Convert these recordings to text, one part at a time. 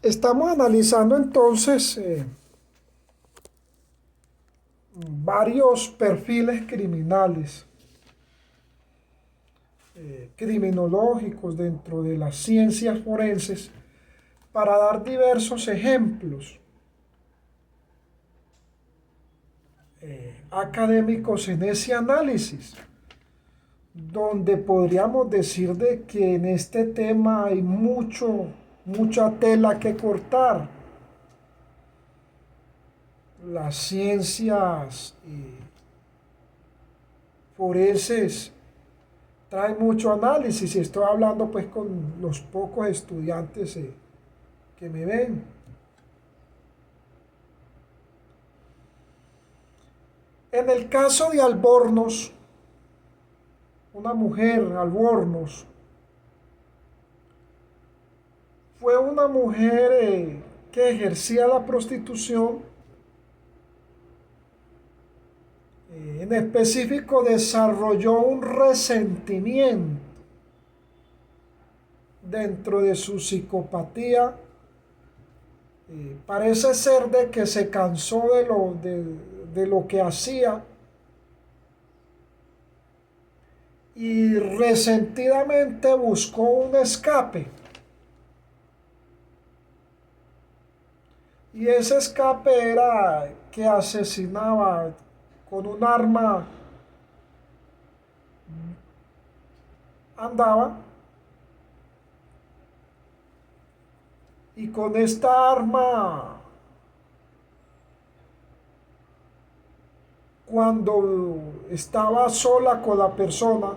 Estamos analizando entonces varios perfiles criminales, criminológicos dentro de las ciencias forenses para dar diversos ejemplos académicos en ese análisis, donde podríamos decir de que en este tema hay mucha tela que cortar. Las ciencias forenses traen mucho análisis y estoy hablando pues con los pocos estudiantes que me ven. En el caso de Albornoz, una mujer, Albornoz, fue una mujer que ejercía la prostitución. En específico desarrolló un resentimiento dentro de su psicopatía. Parece ser de que se cansó de lo que hacía y resentidamente buscó un escape. Y ese escape era que asesinaba con un arma, andaba y con esta arma, cuando estaba sola con la persona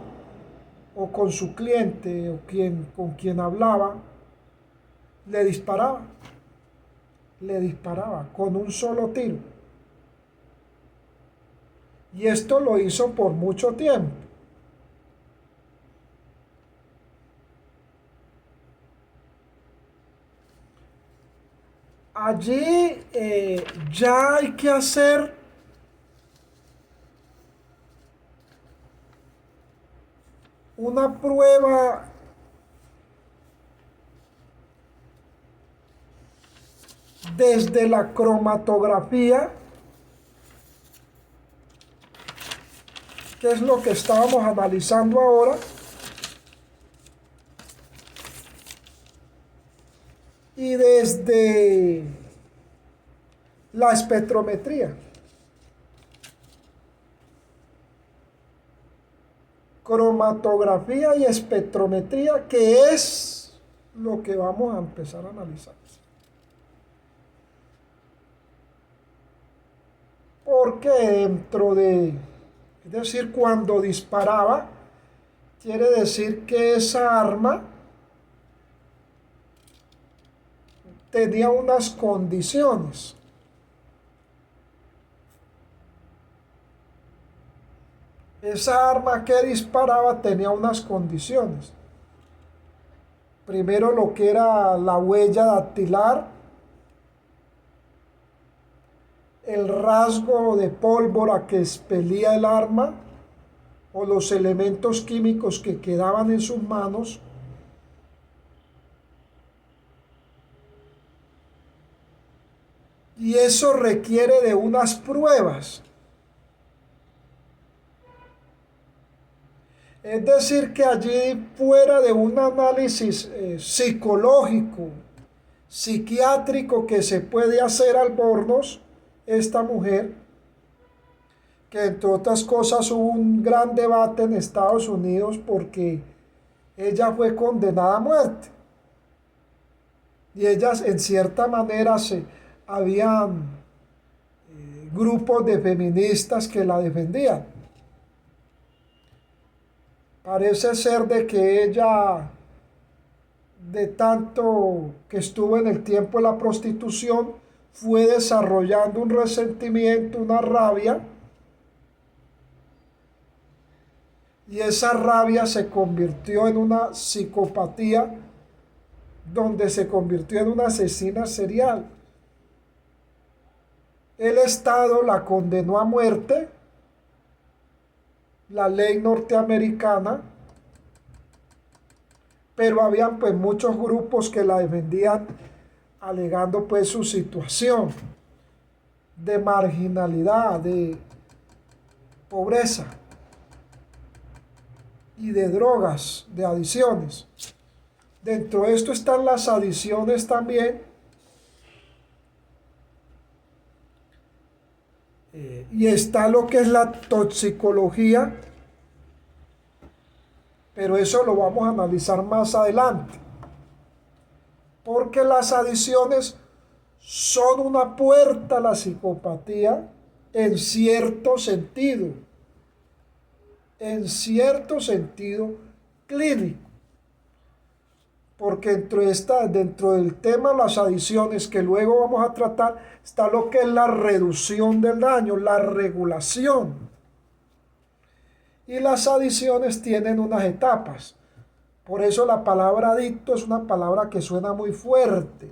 o con su cliente o con quien hablaba, le disparaba, le disparaba con un solo tiro. Y esto lo hizo por mucho tiempo. Allí ya hay que hacer una prueba desde la cromatografía, que es lo que estábamos analizando ahora, y desde la espectrometría. Cromatografía y espectrometría, que es lo que vamos a empezar a analizar. Porque es decir, cuando disparaba, quiere decir que esa arma tenía unas condiciones. Esa arma que disparaba tenía unas condiciones. Primero lo que era la huella dactilar, el rasgo de pólvora que expelía el arma o los elementos químicos que quedaban en sus manos. Y eso requiere de unas pruebas. Es decir, que allí fuera de un análisis psicológico, psiquiátrico que se puede hacer Albornoz, esta mujer, que entre otras cosas hubo un gran debate en Estados Unidos porque ella fue condenada a muerte. Y ellas en cierta manera habían grupos de feministas que la defendían. Parece ser de que ella, de tanto que estuvo en el tiempo de la prostitución, fue desarrollando un resentimiento, una rabia, y esa rabia se convirtió en una psicopatía, donde se convirtió en una asesina serial. El Estado la condenó a muerte, la ley norteamericana, pero habían pues muchos grupos que la defendían alegando pues su situación de marginalidad, de pobreza y de drogas, de adicciones. Dentro de esto están las adicciones también. Y está lo que es la toxicología, pero eso lo vamos a analizar más adelante. Porque las adicciones son una puerta a la psicopatía en cierto sentido clínico. Porque dentro del tema de las adicciones que luego vamos a tratar, está lo que es la reducción del daño, la regulación. Y las adicciones tienen unas etapas. Por eso la palabra adicto es una palabra que suena muy fuerte.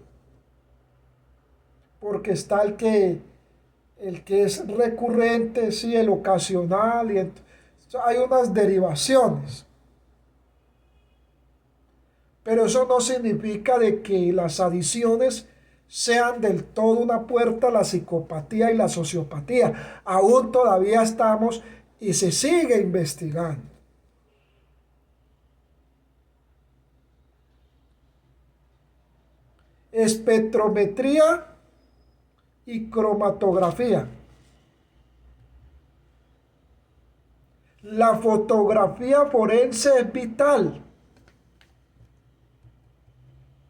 Porque está el que es recurrente, sí, el ocasional, y hay unas derivaciones. Pero eso no significa de que las adicciones sean del todo una puerta a la psicopatía y la sociopatía. Aún todavía estamos y se sigue investigando. Espectrometría y cromatografía. La fotografía forense es vital.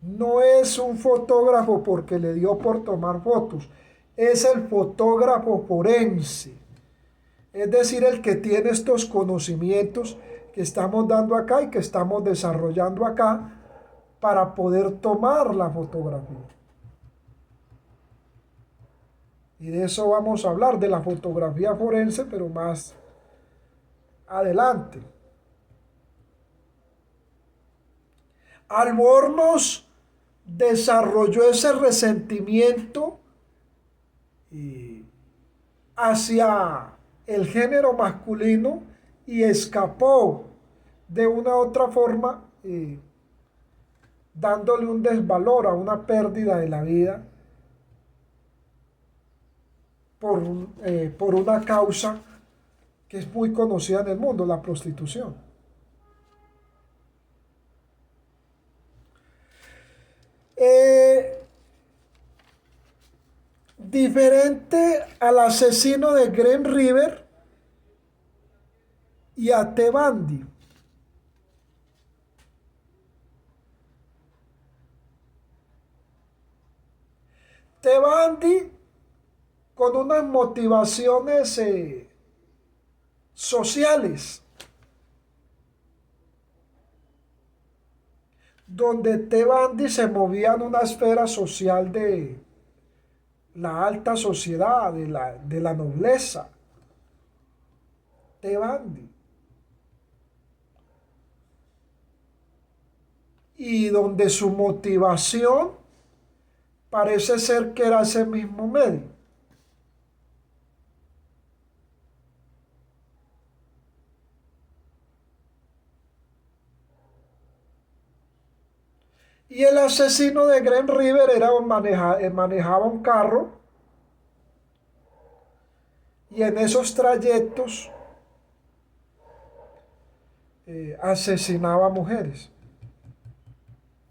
No es un fotógrafo porque le dio por tomar fotos, es el fotógrafo forense. Es decir, el que tiene estos conocimientos que estamos dando acá y que estamos desarrollando acá para poder tomar la fotografía. Y de eso vamos a hablar, de la fotografía forense, pero más adelante. Albornoz desarrolló ese resentimiento hacia el género masculino y escapó de una u otra forma, dándole un desvalor a una pérdida de la vida por una causa que es muy conocida en el mundo, la prostitución. Diferente al asesino de Green River y a Ted Bundy. Ted Bundy, con unas motivaciones sociales, donde Ted Bundy se movía en una esfera social de la alta sociedad, de la nobleza. Ted Bundy. Y donde su motivación parece ser que era ese mismo medio. Y el asesino de Green River manejaba un carro y en esos trayectos asesinaba mujeres.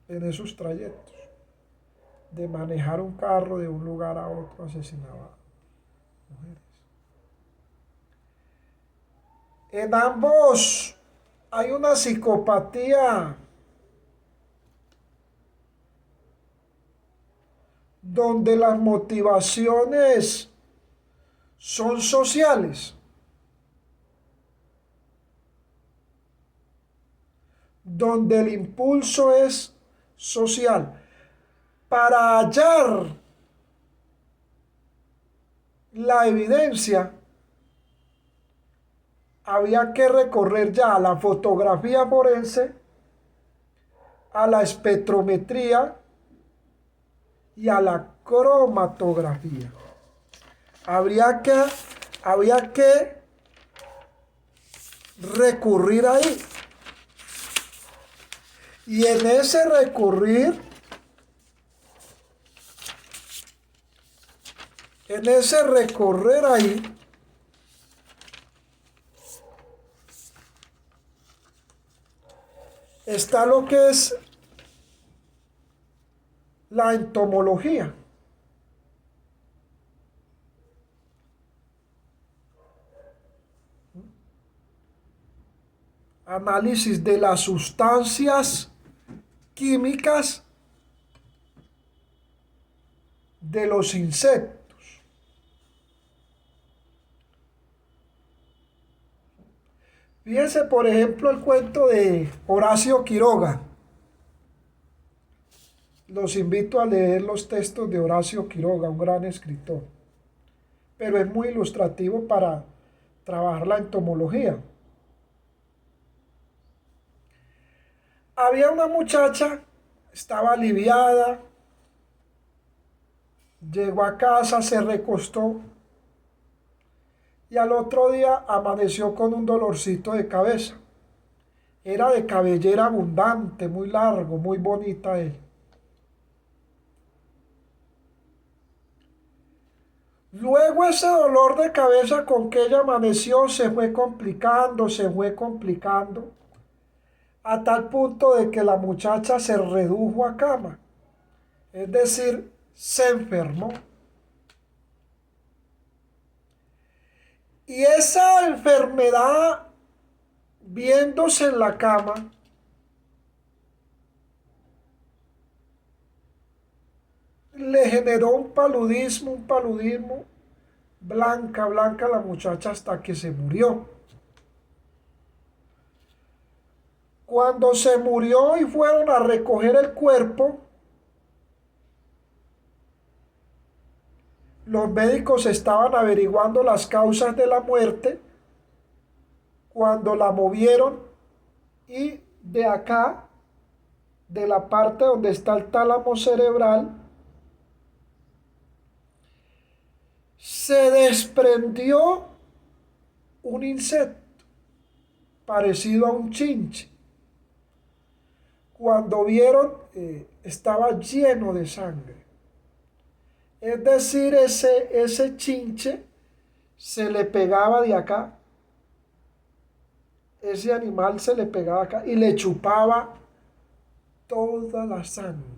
En esos trayectos de manejar un carro de un lugar a otro, asesinaba mujeres. En ambos hay una psicopatía donde las motivaciones son sociales, donde el impulso es social. Para hallar la evidencia, había que recorrer ya a la fotografía forense, a la espectrometría y a la cromatografía. Había que recurrir ahí. Y en ese recurrir En ese recorrer ahí, está lo que es la entomología. Análisis de las sustancias químicas de los insectos. Fíjense, por ejemplo, el cuento de Horacio Quiroga. Los invito a leer los textos de Horacio Quiroga, un gran escritor, pero es muy ilustrativo para trabajar la entomología. Había una muchacha, estaba aliviada, llegó a casa, se recostó y al otro día amaneció con un dolorcito de cabeza. Era de cabellera abundante, muy largo, muy bonita él. Luego ese dolor de cabeza con que ella amaneció se fue complicando, a tal punto de que la muchacha se redujo a cama, es decir, se enfermó. Y esa enfermedad, viéndose en la cama, le generó un paludismo, blanca, blanca la muchacha hasta que se murió. Cuando se murió y fueron a recoger el cuerpo, los médicos estaban averiguando las causas de la muerte cuando la movieron y de acá, de la parte donde está el tálamo cerebral, se desprendió un insecto parecido a un chinche. Cuando vieron, estaba lleno de sangre. Es decir, ese chinche se le pegaba de acá. Ese animal se le pegaba acá y le chupaba toda la sangre.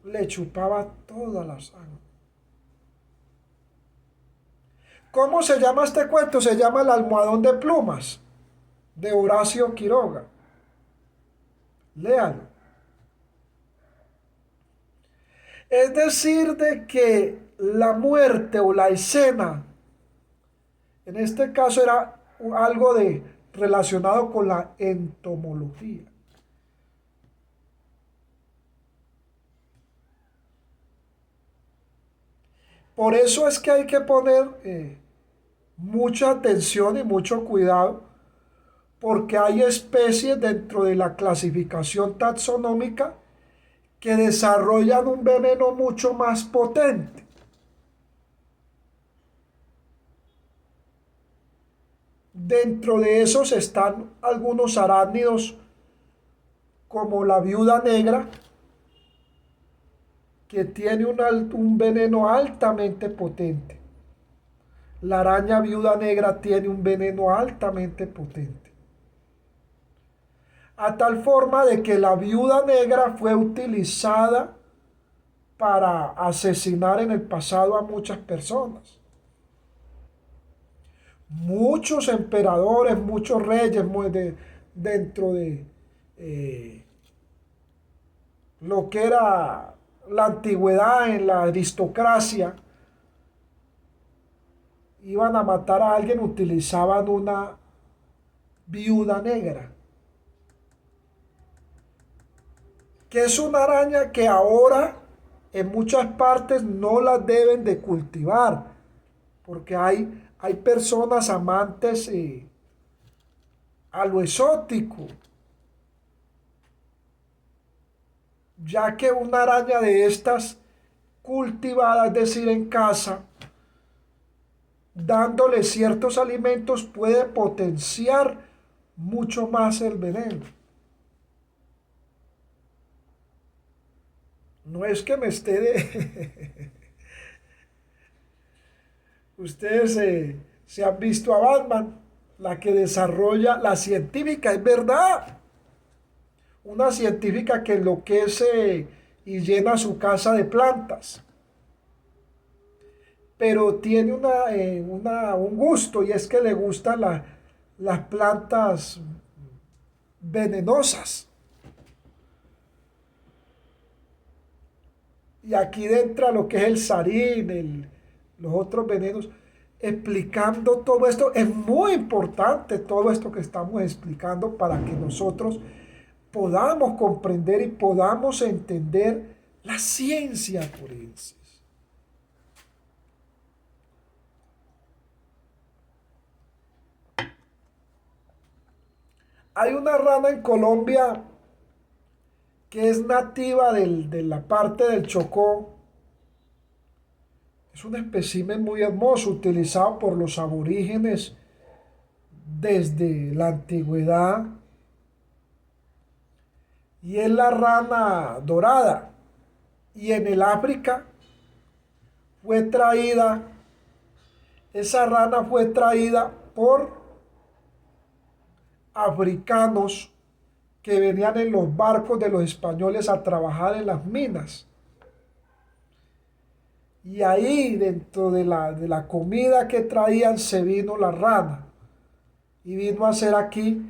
Le chupaba toda la sangre. ¿Cómo se llama este cuento? Se llama El almohadón de plumas, de Horacio Quiroga. Léalo. Es decir, de que la muerte o la escena, en este caso era algo relacionado con la entomología. Por eso es que hay que poner mucha atención y mucho cuidado, porque hay especies dentro de la clasificación taxonómica que desarrollan un veneno mucho más potente. Dentro de esos están algunos arácnidos como la viuda negra, que tiene un veneno altamente potente. La araña viuda negra tiene un veneno altamente potente. A tal forma de que la viuda negra fue utilizada para asesinar en el pasado a muchas personas. Muchos emperadores, muchos reyes dentro de lo que era la antigüedad en la aristocracia, iban a matar a alguien, utilizaban una viuda negra, que es una araña que ahora en muchas partes no la deben de cultivar, porque hay personas amantes a lo exótico, ya que una araña de estas cultivada, es decir, en casa, dándole ciertos alimentos, puede potenciar mucho más el veneno. No es que me esté Ustedes se han visto a Batman, la que desarrolla, la científica, es verdad. Una científica que enloquece y llena su casa de plantas. Pero tiene un gusto y es que le gustan las plantas venenosas. Y aquí entra lo que es el sarín, los otros venenos, explicando todo esto. Es muy importante todo esto que estamos explicando para que nosotros podamos comprender y podamos entender la ciencia forense. Hay una rana en Colombia que es nativa de la parte del Chocó. Es un espécimen muy hermoso utilizado por los aborígenes desde la antigüedad y es la rana dorada. Y en el África fue traída, esa rana fue traída por africanos que venían en los barcos de los españoles a trabajar en las minas. Y ahí dentro de la comida que traían se vino la rana y vino a ser aquí.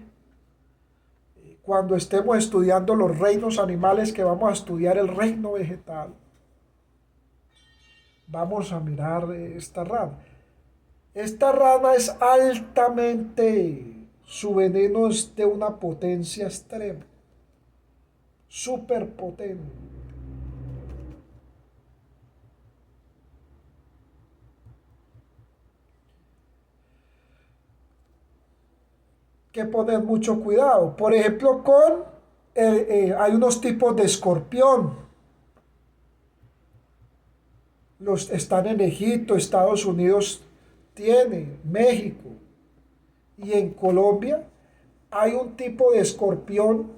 Cuando estemos estudiando los reinos animales, que vamos a estudiar el reino vegetal, vamos a mirar esta rana. Esta rana es altamente, su veneno es de una potencia extrema, súper potente. Que poner mucho cuidado. Por ejemplo, hay unos tipos de escorpión. Están en Egipto, Estados Unidos tiene, México. Y en Colombia hay un tipo de escorpión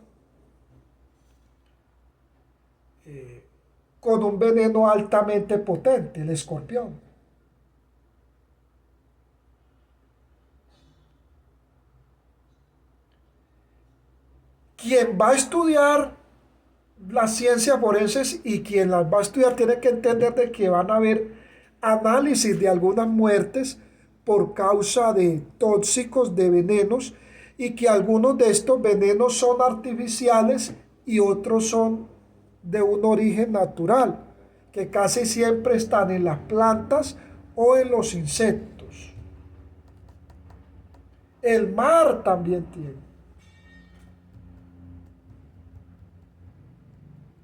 con un veneno altamente potente, el escorpión. Quien va a estudiar las ciencias forenses y quien las va a estudiar tiene que entender de que van a haber análisis de algunas muertes por causa de tóxicos, de venenos, y que algunos de estos venenos son artificiales y otros son de un origen natural, que casi siempre están en las plantas o en los insectos. El mar también tiene.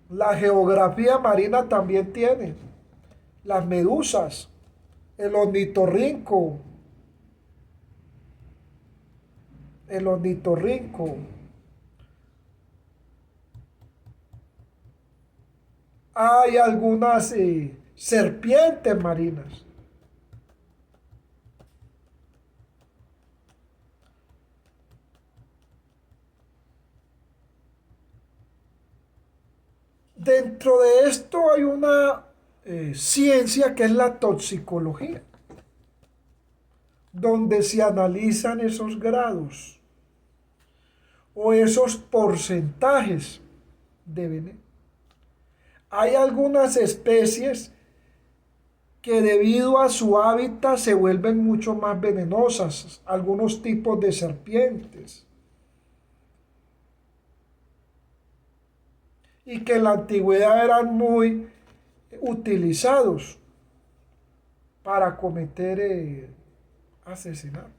La geografía marina también tiene. Las medusas, el ornitorrinco, el ornitorrinco. Hay algunas serpientes marinas. Dentro de esto hay una ciencia que es la toxicología, donde se analizan esos grados o esos porcentajes de veneno. Hay algunas especies que debido a su hábitat se vuelven mucho más venenosas, algunos tipos de serpientes, y que en la antigüedad eran muy utilizados para cometer asesinatos.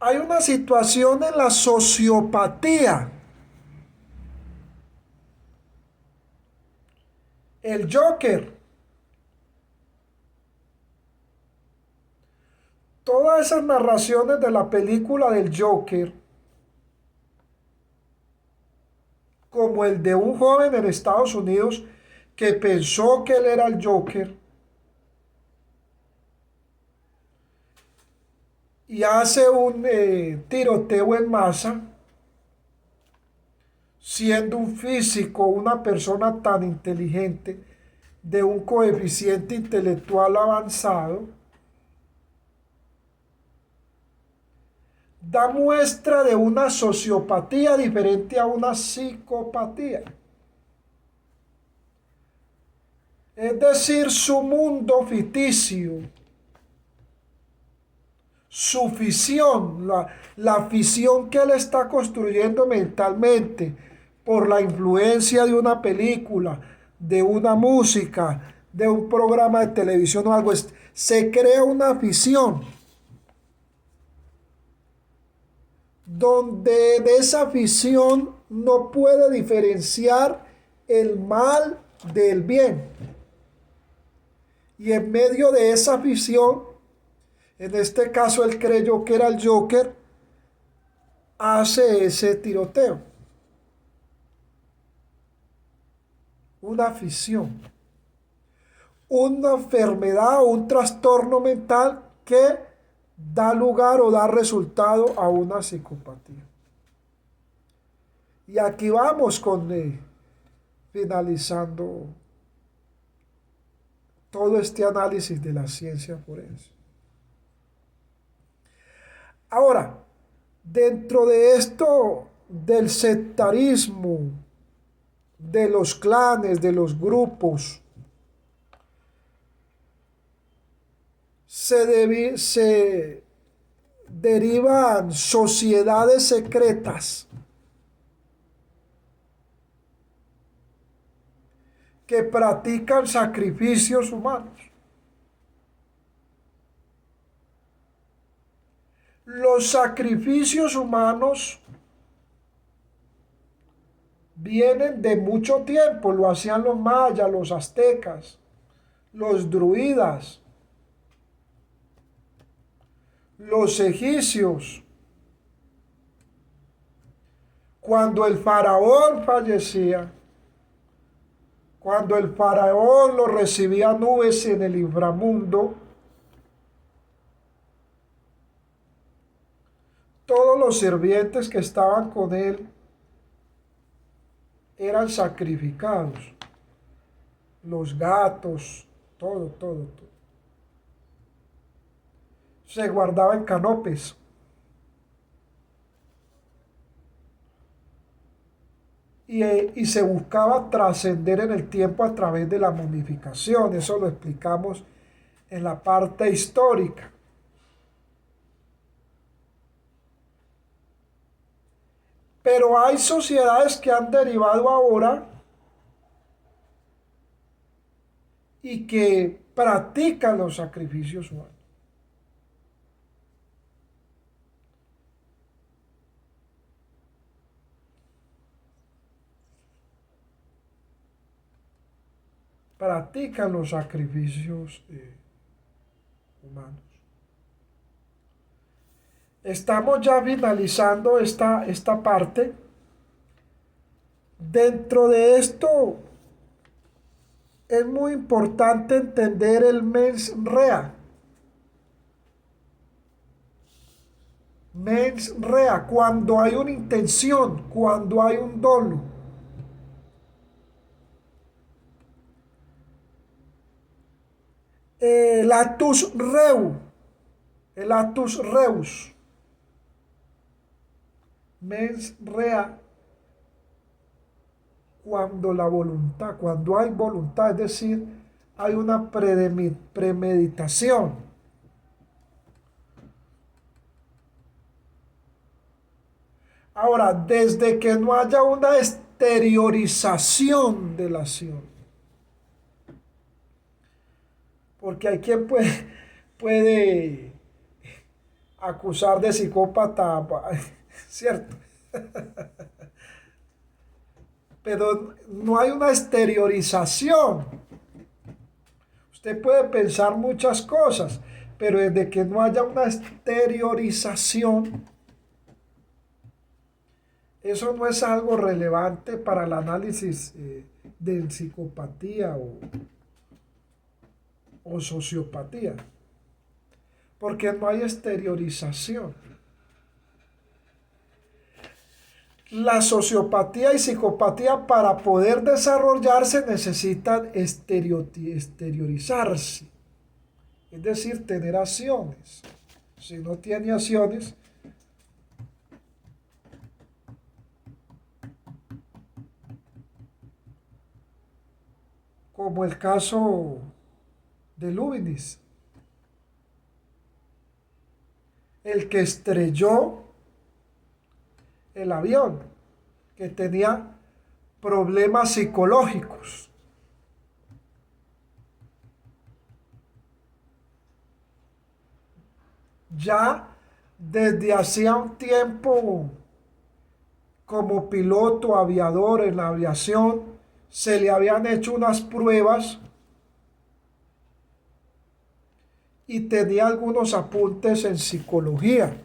Hay una situación en la sociopatía. El Joker. Todas esas narraciones de la película del Joker, como el de un joven en Estados Unidos que pensó que él era el Joker y hace un tiroteo en masa, siendo un físico, una persona tan inteligente, de un coeficiente intelectual avanzado, da muestra de una sociopatía diferente a una psicopatía. Es decir, su mundo ficticio, su ficción, la ficción que él está construyendo mentalmente por la influencia de una película, de una música, de un programa de televisión o algo, se crea una ficción donde de esa ficción no puede diferenciar el mal del bien. Y en medio de esa ficción, en este caso él creyó que era el Joker, hace ese tiroteo. Una ficción. Una enfermedad o un trastorno mental que da lugar o da resultado a una psicopatía. Y aquí vamos con finalizando todo este análisis de la ciencia forense. Ahora, dentro de esto del sectarismo, de los clanes, de los grupos, se derivan sociedades secretas que practican sacrificios humanos. Los sacrificios humanos vienen de mucho tiempo, lo hacían los mayas, los aztecas, los druidas, los egipcios. Cuando el faraón fallecía, cuando el faraón lo recibía nubes en el inframundo, todos los sirvientes que estaban con él eran sacrificados. Los gatos, todo. Se guardaba en canopes. Y se buscaba trascender en el tiempo a través de la momificación. Eso lo explicamos en la parte histórica. Pero hay sociedades que han derivado ahora y que practican los sacrificios humanos. Practican los sacrificios humanos. Estamos ya finalizando esta parte. Dentro de esto es muy importante entender el mens rea. Mens rea, cuando hay una intención, cuando hay un dolo. El actus reus. Mens rea, cuando la voluntad, cuando hay voluntad, es decir, hay una premeditación. Ahora, desde que no haya una exteriorización de la acción, porque hay quien puede acusar de psicópata, ¿cierto? Pero no hay una exteriorización. Usted puede pensar muchas cosas, pero desde que no haya una exteriorización, eso no es algo relevante para el análisis de psicopatía o sociopatía, porque no hay exteriorización. La sociopatía y psicopatía para poder desarrollarse necesitan exteriorizarse, es decir, tener acciones. Si no tiene acciones, como el caso de Lubitsch, el que estrelló el avión, que tenía problemas psicológicos. Ya desde hacía un tiempo, como piloto aviador en la aviación, se le habían hecho unas pruebas y tenía algunos apuntes en psicología.